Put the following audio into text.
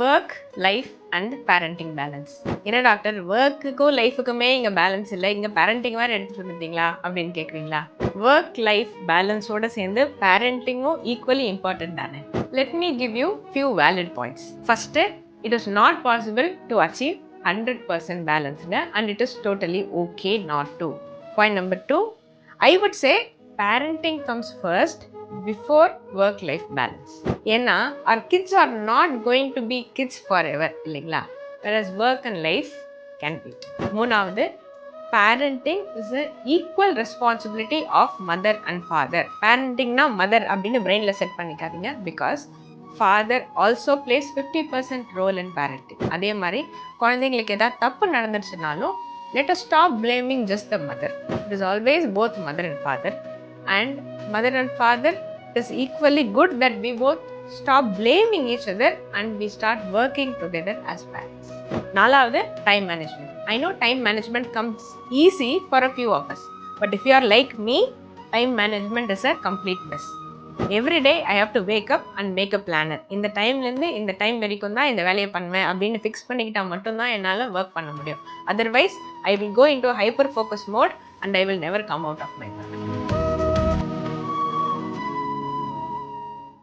Work life and parenting balance. என்ன doctor, ஒர்க்குக்கும் லைஃபுக்குமே இங்கே balance இல்லை, இங்கே பேரண்டிங் வேறு எடுத்துகிட்டு வந்துட்டீங்களா அப்படின்னு கேட்குறீங்களா? ஒர்க் லைஃப் பேலன்ஸோடு சேர்ந்து பேரண்டிங்கும் ஈக்குவலி இம்பார்ட்டன்ட் தானே. Let me give you few valid points. First, it is not possible to achieve 100% balanced and it is totally okay not to. Point number 2, I would say parenting comes first before work-life balance. ஏன்னா our kids are not going to be kids forever இல்லைங்களா, whereas work and life can be. மூணாவது, parenting is an equal responsibility of mother and father. parentingனா mother அப்படின்னு பிரெயினில் set பண்ணிக்காதீங்க, because father also plays 50% role in parenting. அதே மாதிரி குழந்தைங்களுக்கு ஏதாவது தப்பு நடந்துருச்சுனாலும் let us stop blaming just the mother. It is always both mother and father, and mother and father, it is equally good that we both stop blaming each other and we start working together as parents. நாலாவது, time management. I know time management comes easy for a few of us, but if you are like me, time management is a complete mess. Every day I have to wake up and make a planner. இந்த டைம்லேருந்து இந்த time வரைக்கும் தான் இந்த வேலையை பண்ணுவேன் அப்படின்னு fix பண்ணிக்கிட்டால் மட்டும்தான் என்னால் ஒர்க் பண்ண முடியும். Otherwise I will go in to hyper focus mode and I will never come out of my work.